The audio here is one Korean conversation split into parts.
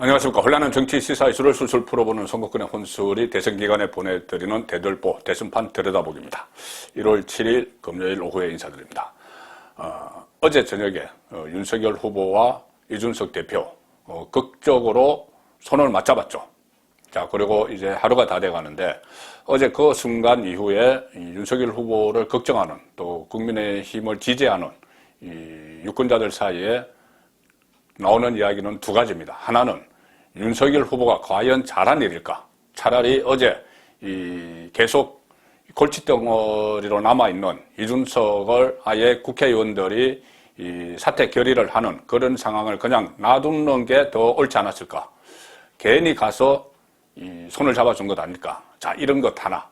안녕하십니까. 혼란한 정치 시사 이슈를 술술 풀어보는 선거권의 혼술이 대선 기간에 보내드리는 대들보 대선판 들여다보기입니다. 1월 7일 금요일 오후에 인사드립니다. 어제 저녁에 윤석열 후보와 이준석 대표 극적으로 손을 맞잡았죠. 자, 그리고 이제 하루가 다 돼가는데 어제 그 순간 이후에 윤석열 후보를 걱정하는 또 국민의힘을 지지하는 이 유권자들 사이에 나오는 이야기는 두 가지입니다. 하나는 윤석열 후보가 과연 잘한 일일까? 차라리 어제 계속 골칫덩어리로 남아있는 이준석을 아예 국회의원들이 사퇴 결의를 하는 그런 상황을 그냥 놔두는 게 더 옳지 않았을까? 괜히 가서 손을 잡아준 것 아닐까? 자, 이런 것 하나.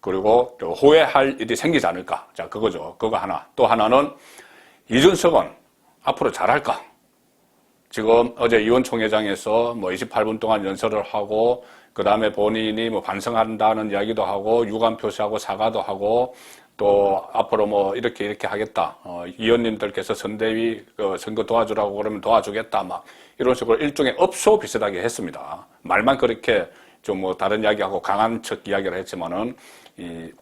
그리고 후회할 일이 생기지 않을까? 자, 그거죠. 그거 하나. 또 하나는 이준석은 앞으로 잘할까? 지금 어제 의원총회장에서 28분 동안 연설을 하고, 그 다음에 본인이 반성한다는 이야기도 하고, 유감 표시하고, 사과도 하고, 또 앞으로 이렇게 하겠다. 의원님들께서 선대위 선거 도와주라고 그러면 도와주겠다. 이런 식으로 일종의 업소 비슷하게 했습니다. 말만 그렇게 좀 다른 이야기하고 강한 척 이야기를 했지만은,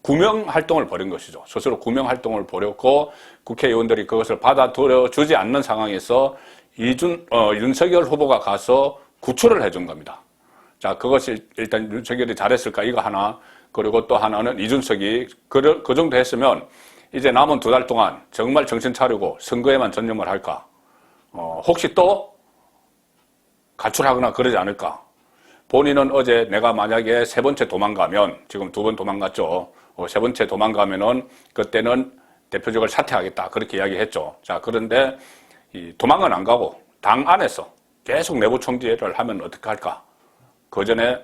구명 활동을 벌인 것이죠. 스스로 구명 활동을 벌였고, 국회의원들이 그것을 받아들여주지 않는 상황에서 윤석열 후보가 가서 구출을 해준 겁니다. 자, 그것이 일단 윤석열이 잘했을까? 이거 하나. 그리고 또 하나는 이준석이 그 정도 했으면 이제 남은 2달 동안 정말 정신 차리고 선거에만 전념을 할까? 혹시 또 가출하거나 그러지 않을까? 본인은 어제 내가 만약에 3번째 도망가면, 지금 2번 도망갔죠. 3번째 도망가면은 그때는 대표직을 사퇴하겠다. 그렇게 이야기했죠. 자, 그런데 도망은 안 가고 당 안에서 계속 내부 총질을 하면 어떻게 할까? 그 전에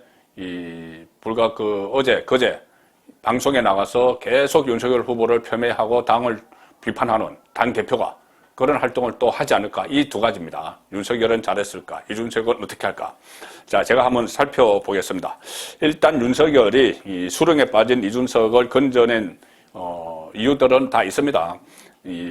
불과 그제 방송에 나가서 계속 윤석열 후보를 폄훼하고 당을 비판하는 당 대표가 그런 활동을 또 하지 않을까? 이 두 가지입니다. 윤석열은 잘했을까? 이준석은 어떻게 할까? 자, 제가 한번 살펴보겠습니다. 일단 윤석열이 수렁에 빠진 이준석을 건져낸 이유들은 다 있습니다.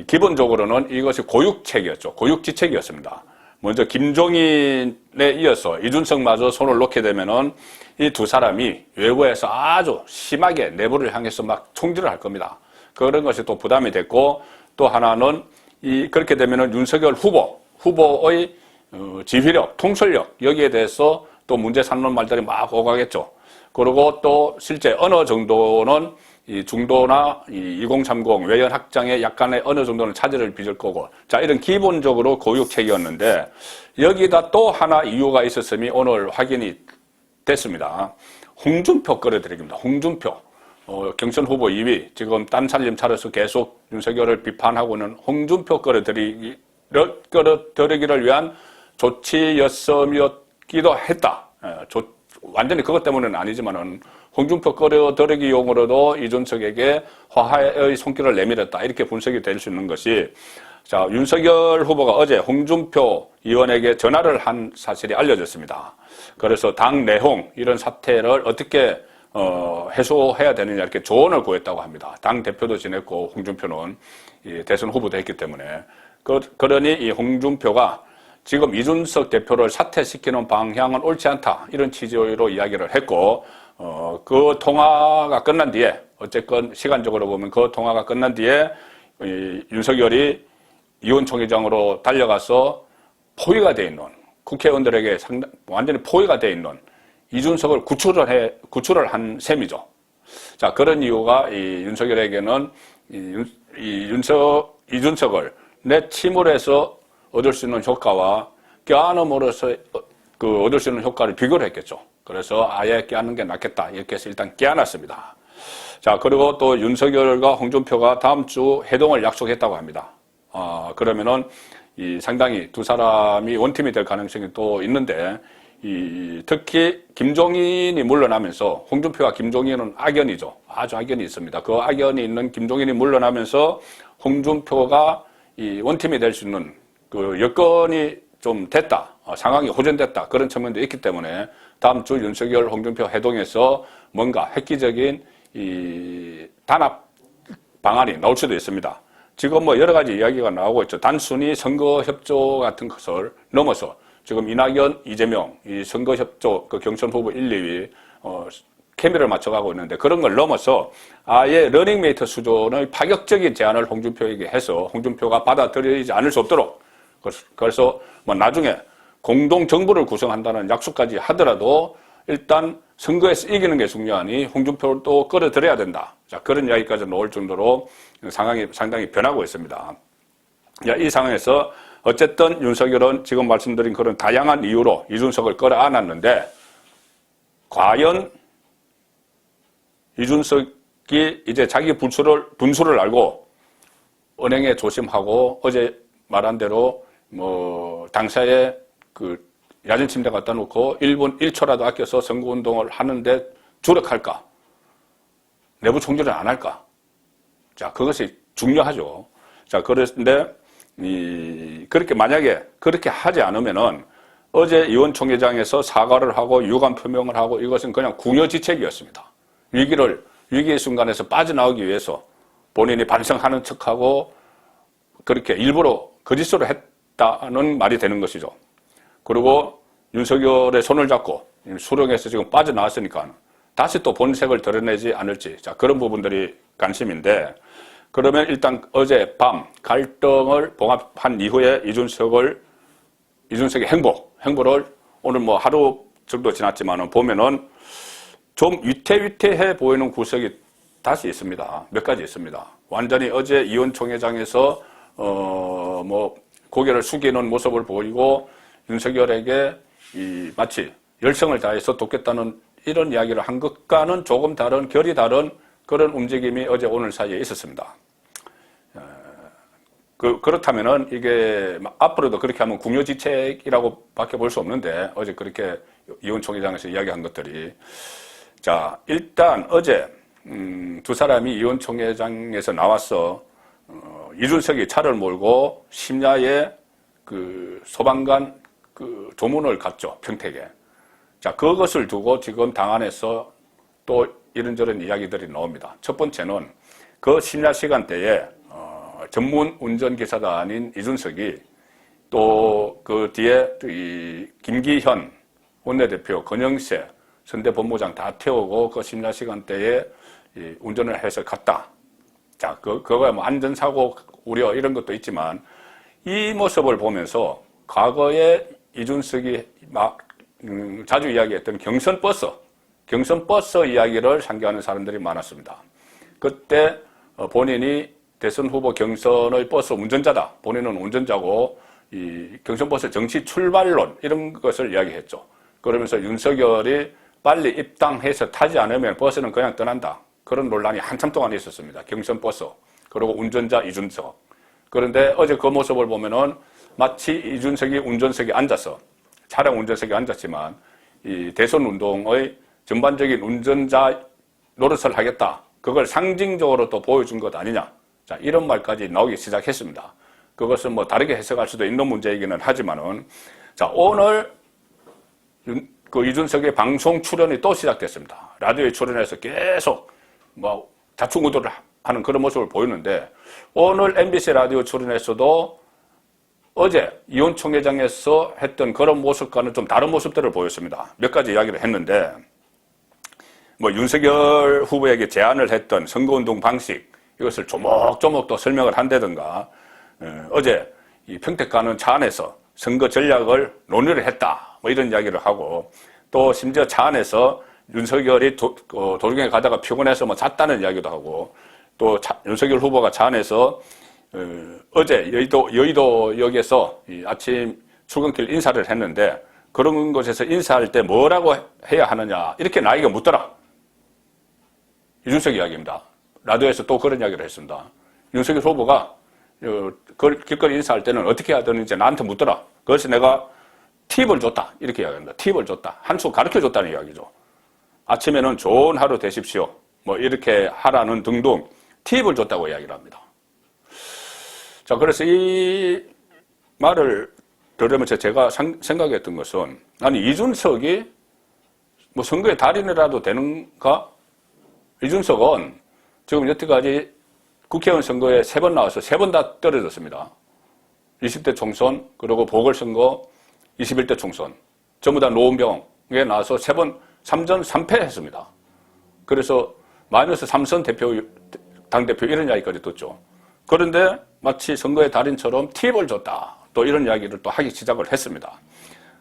기본적으로는 이것이 고육책이었죠. 고육지책이었습니다. 먼저 김종인에 이어서 이준석마저 손을 놓게 되면은 이 두 사람이 외부에서 아주 심하게 내부를 향해서 총질을 할 겁니다. 그런 것이 또 부담이 됐고, 또 하나는 그렇게 되면은 윤석열 후보의 지휘력, 통솔력, 여기에 대해서 또 문제 삼는 말들이 막 오가겠죠. 그리고 또 실제 어느 정도는 중도나 2030 외연 확장에 약간의 어느 정도는 차질을 빚을 거고, 자, 이런 기본적으로 고육책이었는데, 여기다 또 하나 이유가 있었음이 오늘 확인이 됐습니다. 홍준표 끌어들이기입니다. 홍준표. 경선 후보 2위, 지금 딴 살림 차려서 계속 윤석열을 비판하고는 홍준표 끌어들이기를 위한 조치였기도 했다. 완전히 그것 때문은 아니지만은 홍준표 끌어들이기용으로도 이준석에게 화해의 손길을 내밀었다. 이렇게 분석이 될 수 있는 것이, 자, 윤석열 후보가 어제 홍준표 의원에게 전화를 한 사실이 알려졌습니다. 그래서 당 내홍 이런 사태를 어떻게 해소해야 되느냐 이렇게 조언을 구했다고 합니다. 당 대표도 지냈고 홍준표는 대선 후보도 했기 때문에 그러니 이 홍준표가 지금 이준석 대표를 사퇴시키는 방향은 옳지 않다. 이런 취지로 이야기를 했고, 그 통화가 끝난 뒤에, 어쨌건 시간적으로 보면 그 통화가 끝난 뒤에 윤석열이 의원총회장으로 달려가서 포위가 돼 있는, 국회의원들에게 완전히 포위가 돼 있는 이준석을 구출을 한 셈이죠. 자, 그런 이유가 윤석열에게는 이준석을 내침울에서 얻을 수 있는 효과와 껴안음으로써 얻을 수 있는 효과를 비교를 했겠죠. 그래서 아예 껴안는 게 낫겠다. 이렇게 해서 일단 껴안았습니다. 자, 그리고 또 윤석열과 홍준표가 다음 주 회동을 약속했다고 합니다. 그러면은 상당히 두 사람이 원팀이 될 가능성이 또 있는데, 특히 김종인이 물러나면서, 홍준표와 김종인은 악연이죠. 아주 악연이 있습니다. 그 악연이 있는 김종인이 물러나면서 홍준표가 원팀이 될 수 있는 그 여건이 좀 됐다. 상황이 호전됐다. 그런 측면도 있기 때문에 다음 주 윤석열 홍준표 회동에서 뭔가 획기적인 단합 방안이 나올 수도 있습니다. 지금 여러 가지 이야기가 나오고 있죠. 단순히 선거 협조 같은 것을 넘어서 지금 이낙연, 이재명, 이 선거협조, 그 경선 후보 1, 2위, 케미를 맞춰가고 있는데 그런 걸 넘어서 아예 러닝메이트 수준의 파격적인 제안을 홍준표에게 해서 홍준표가 받아들이지 않을 수 없도록 그래서 뭐 나중에 공동정부를 구성한다는 약속까지 하더라도 일단 선거에서 이기는 게 중요하니 홍준표를 또 끌어들여야 된다. 자, 그런 이야기까지 나올 정도로 상황이 상당히 변하고 있습니다. 이 상황에서 어쨌든 윤석열은 지금 말씀드린 그런 다양한 이유로 이준석을 끌어안았는데 과연 이준석이 이제 자기 분수를 알고 은행에 조심하고 어제 말한 대로 뭐 당사에 그 야전 침대 갖다 놓고 1분 1초라도 아껴서 선거운동을 하는데 주력할까? 내부 총질은 안 할까? 자, 그것이 중요하죠. 자, 그런데 그렇게 만약에 그렇게 하지 않으면은 어제 의원총회장에서 사과를 하고 유감 표명을 하고 이것은 그냥 궁여지책이었습니다. 위기의 순간에서 빠져나오기 위해서 본인이 반성하는 척하고 그렇게 일부러 거짓으로 했다는 말이 되는 것이죠. 그리고 윤석열의 손을 잡고 수렁에서 지금 빠져나왔으니까 다시 또 본색을 드러내지 않을지, 자, 그런 부분들이 관심인데, 그러면 일단 어제 밤 갈등을 봉합한 이후에 이준석의 행보를 오늘 뭐 하루 정도 지났지만은 보면은 좀 위태위태해 보이는 구석이 다시 있습니다. 몇 가지 있습니다. 완전히 어제 의원총회장에서 뭐 고개를 숙이는 모습을 보이고 윤석열에게 마치 열성을 다해서 돕겠다는 이런 이야기를 한 것과는 조금 다른, 결이 다른 그런 움직임이 어제 오늘 사이에 있었습니다. 그렇다면은 이게 앞으로도 그렇게 하면 궁여지책이라고 밖에 볼 수 없는데 어제 그렇게 의원총회장에서 이야기한 것들이, 자, 일단 어제 두 사람이 의원총회장에서 나와서 이준석이 차를 몰고 심야에 그 소방관 그 조문을 갔죠, 평택에. 자, 그것을 두고 지금 당 안에서 또 이런저런 이야기들이 나옵니다. 첫 번째는 그 심야 시간대에 전문 운전기사가 아닌 이준석이 또 그 뒤에 이 김기현 원내대표, 권영세 선대본부장 다 태우고 그 심야 시간대에 운전을 해서 갔다. 자, 그거야 뭐 안전사고 우려 이런 것도 있지만 이 모습을 보면서 과거에 이준석이 막 자주 이야기했던 경선버스 이야기를 상기하는 사람들이 많았습니다. 그때 본인이 대선 후보 경선의 버스 운전자다. 본인은 운전자고 이 경선버스 정치 출발론 이런 것을 이야기했죠. 그러면서 윤석열이 빨리 입당해서 타지 않으면 버스는 그냥 떠난다. 그런 논란이 한참 동안 있었습니다. 경선버스 그리고 운전자 이준석. 그런데 어제 그 모습을 보면은 마치 이준석이 운전석에 앉아서 차량 운전석에 앉았지만 이 대선 운동의 전반적인 운전자 노릇을 하겠다. 그걸 상징적으로 또 보여준 것 아니냐. 자, 이런 말까지 나오기 시작했습니다. 그것은 뭐 다르게 해석할 수도 있는 문제이기는 하지만은, 자, 오늘 그 이준석의 방송 출연이 또 시작됐습니다. 라디오에 출연해서 계속 뭐 자충우돌을 하는 그런 모습을 보이는데, 오늘 MBC 라디오 출연에서도 어제 의원총회장에서 했던 그런 모습과는 좀 다른 모습들을 보였습니다. 몇 가지 이야기를 했는데, 뭐 윤석열 후보에게 제안을 했던 선거운동 방식, 이것을 조목조목 또 설명을 한다든가, 어제 이 평택 가는 차 안에서 선거 전략을 논의를 했다. 뭐 이런 이야기를 하고, 또 심지어 차 안에서 윤석열이 도중에 가다가 피곤해서 뭐 잤다는 이야기도 하고, 또 윤석열 후보가 차 안에서 어제 여의도역에서 아침 출근길 인사를 했는데, 그런 곳에서 인사할 때 뭐라고 해야 하느냐 이렇게 나에게 묻더라. 이준석 이야기입니다. 라디오에서 또 그런 이야기를 했습니다. 윤석열 후보가 길거리 인사할 때는 어떻게 해야 되는지 나한테 묻더라. 그래서 내가 팁을 줬다. 이렇게 이야기합니다. 팁을 줬다. 한 수 가르쳐줬다는 이야기죠. 아침에는 좋은 하루 되십시오. 뭐 이렇게 하라는 등등 팁을 줬다고 이야기를 합니다. 자, 그래서 이 말을 들으면서 제가 생각했던 것은, 아니, 이준석이 뭐 선거의 달인이라도 되는가? 이준석은 지금 여태까지 국회의원 선거에 3번 나와서 3번 다 떨어졌습니다. 20대 총선, 그리고 보궐선거, 21대 총선 전부 다 노원병에 나와서 3전 3패 했습니다. 그래서 마이너스 3선 당대표 이런 이야기까지 듣죠. 그런데 마치 선거의 달인처럼 팁을 줬다. 또 이런 이야기를 또 하기 시작을 했습니다.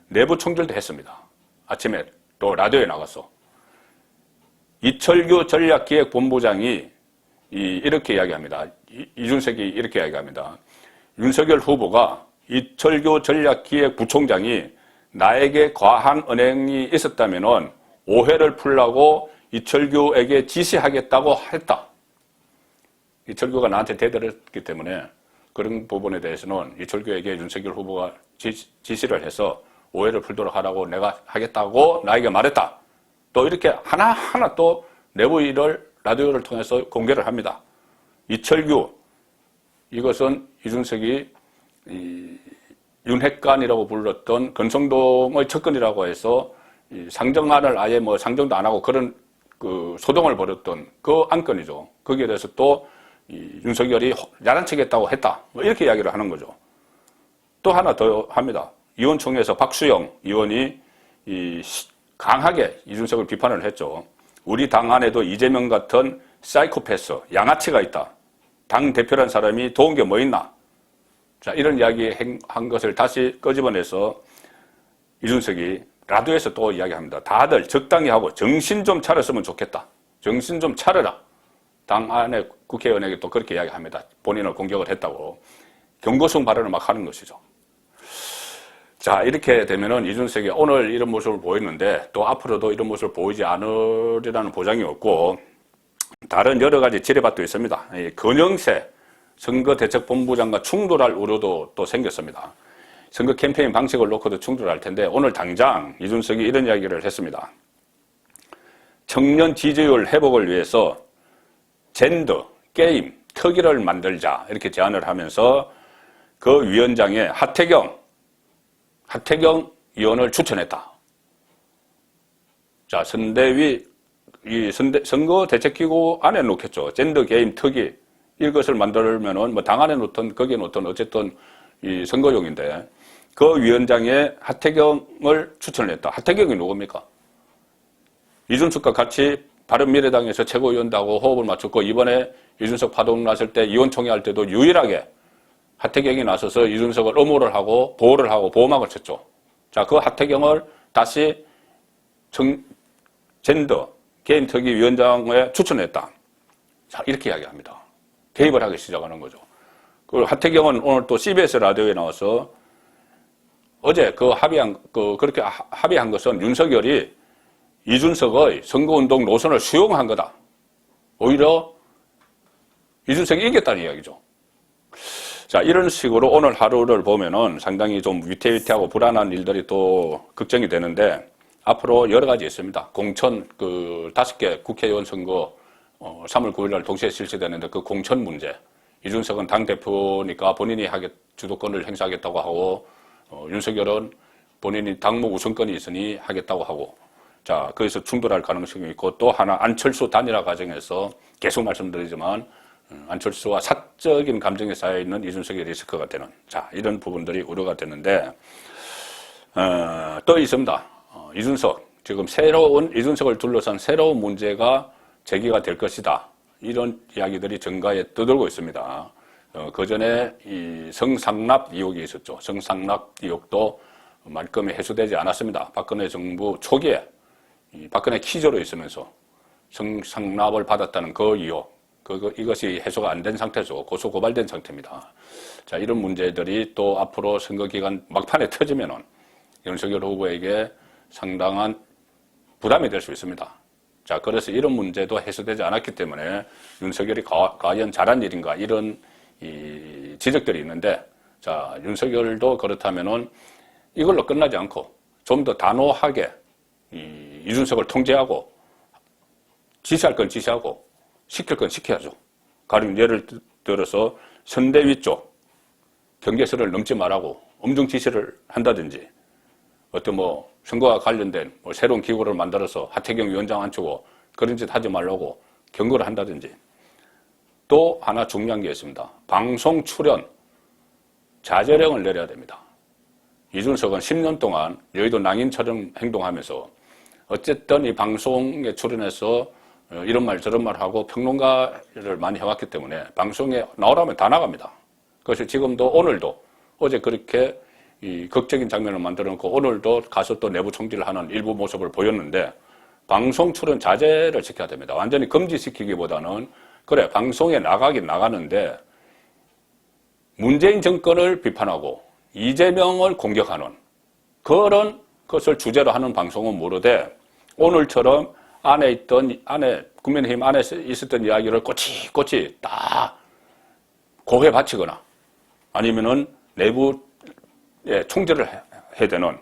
내부 총질도 했습니다. 아침에 또 라디오에 나가서. 이철규 전략기획본부장이 이렇게 이야기합니다. 이준석이 이렇게 이야기합니다. 윤석열 후보가 이철규 전략기획부총장이 나에게 과한 언행이 있었다면 오해를 풀라고 이철규에게 지시하겠다고 했다. 이철규가 나한테 대대를 했기 때문에 그런 부분에 대해서는 이철규에게 윤석열 후보가 지시를 해서 오해를 풀도록 하라고 내가 하겠다고 나에게 말했다. 또 이렇게 하나하나 또 내부 일을 라디오를 통해서 공개를 합니다. 이철규, 이것은 이준석이 윤핵관이라고 불렀던 권성동의 측근이라고 해서 상정안을 아예 뭐 상정도 안 하고 그런 그 소동을 벌였던 그 안건이죠. 거기에 대해서 또 윤석열이 야단 치겠다고 했다. 뭐 이렇게 이야기를 하는 거죠. 또 하나 더 합니다. 의원총회에서 박수영 의원이 강하게 이준석을 비판을 했죠. 우리 당 안에도 이재명 같은 사이코패스, 양아치가 있다. 당 대표란 사람이 도운 게 뭐 있나? 자, 이런 이야기 한 것을 다시 끄집어내서 이준석이 라디오에서 또 이야기합니다. 다들 적당히 하고 정신 좀 차렸으면 좋겠다. 정신 좀 차려라. 당 안에 국회의원에게 또 그렇게 이야기합니다. 본인을 공격을 했다고. 경고성 발언을 막 하는 것이죠. 자, 이렇게 되면은 이준석이 오늘 이런 모습을 보이는데 또 앞으로도 이런 모습을 보이지 않으리라는 보장이 없고 다른 여러 가지 지뢰밭도 있습니다. 건영세 선거대책본부장과 충돌할 우려도 또 생겼습니다. 선거 캠페인 방식을 놓고도 충돌할 텐데 오늘 당장 이준석이 이런 이야기를 했습니다. 청년 지지율 회복을 위해서 젠더, 게임, 특위를 만들자 이렇게 제안을 하면서 그 위원장에 하태경 의원을 추천했다. 자, 선대위, 선거대책기구 안에 놓겠죠. 젠더, 게임, 특위. 이것을 만들면은 뭐 당 안에 놓든 거기에 놓든 어쨌든 이 선거용인데 그 위원장에 하태경을 추천했다. 하태경이 누굽니까? 이준석과 같이 바른미래당에서 최고위원하고 호흡을 맞췄고 이번에 이준석 파동 났을 때 의원총회 할 때도 유일하게 하태경이 나서서 이준석을 엄호를 하고 보호를 하고 보호막을 쳤죠. 자, 그 하태경을 다시 젠더 게임 특위 위원장에 추천했다. 자, 이렇게 이야기합니다. 개입을 하기 시작하는 거죠. 그리고 하태경은 오늘 또 CBS 라디오에 나와서 어제 그렇게 합의한 것은 윤석열이 이준석의 선거운동 노선을 수용한 거다. 오히려 이준석이 이겼다는 이야기죠. 자, 이런 식으로 오늘 하루를 보면은 상당히 좀 위태위태하고 불안한 일들이 또 걱정이 되는데 앞으로 여러 가지 있습니다. 공천 5개 국회의원 선거 3월 9일 날 동시에 실시되는데 그 공천 문제. 이준석은 당대표니까 본인이 주도권을 행사하겠다고 하고 윤석열은 본인이 당무 우선권이 있으니 하겠다고 하고 자, 거기서 충돌할 가능성이 있고 또 하나 안철수 단일화 과정에서 계속 말씀드리지만 안철수와 사적인 감정에 쌓여있는 이준석의 리스크가 되는 자, 이런 부분들이 우려가 되는데 또 있습니다. 지금 이준석을 둘러싼 새로운 문제가 제기가 될 것이다. 이런 이야기들이 정가에 떠돌고 있습니다. 그 전에 이 성상납 의혹이 있었죠. 성상납 의혹도 말끔히 해소되지 않았습니다. 박근혜 정부 초기에 박근혜 키조로 있으면서 성상납을 받았다는 그 의혹, 이것이 해소가 안 된 상태죠. 고소 고발된 상태입니다. 자, 이런 문제들이 또 앞으로 선거기간 막판에 터지면은 윤석열 후보에게 상당한 부담이 될 수 있습니다. 자, 그래서 이런 문제도 해소되지 않았기 때문에 윤석열이 과연 잘한 일인가 이런 지적들이 있는데 자, 윤석열도 그렇다면은 이걸로 끝나지 않고 좀 더 단호하게 이준석을 통제하고 지시할 건 지시하고 시킬 건 시켜야죠. 가령 예를 들어서 선대위 쪽 경계선을 넘지 말라고 엄중 지시를 한다든지 어떤 선거와 관련된 새로운 기구를 만들어서 하태경 위원장 앉히고 그런 짓 하지 말라고 경고를 한다든지 또 하나 중요한 게 있습니다. 방송 출연 자제령을 내려야 됩니다. 이준석은 10년 동안 여의도 낭인처럼 행동하면서 어쨌든 이 방송에 출연해서 이런 말 저런 말 하고 평론가를 많이 해왔기 때문에 방송에 나오라면 다 나갑니다. 그래서 지금도 오늘도 어제 그렇게 이 극적인 장면을 만들어 놓고 오늘도 가서 또 내부 총질을 하는 일부 모습을 보였는데 방송 출연 자제를 시켜야 됩니다. 완전히 금지시키기보다는 그래 방송에 나가긴 나가는데 문재인 정권을 비판하고 이재명을 공격하는 그런 것을 주제로 하는 방송은 모르되 오늘처럼 안에 국민의힘 안에 있었던 이야기를 꼬치꼬치 다 고해 바치거나 아니면은 내부에 총질을 해야 되는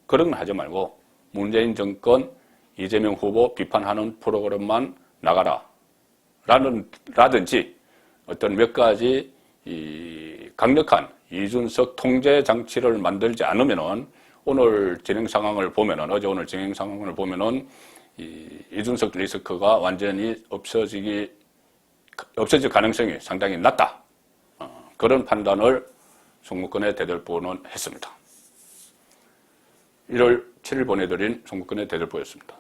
그런 건 하지 말고 문재인 정권 이재명 후보 비판하는 프로그램만 나가라 라든지 어떤 몇 가지 이 강력한 이준석 통제 장치를 만들지 않으면은 오늘 진행 상황을 보면은 어제 오늘 진행 상황을 보면은 이준석 리스크가 완전히 없어질 가능성이 상당히 낮다. 그런 판단을 송무권의 대들보는 했습니다. 1월 7일 보내드린 송무권의 대들보였습니다.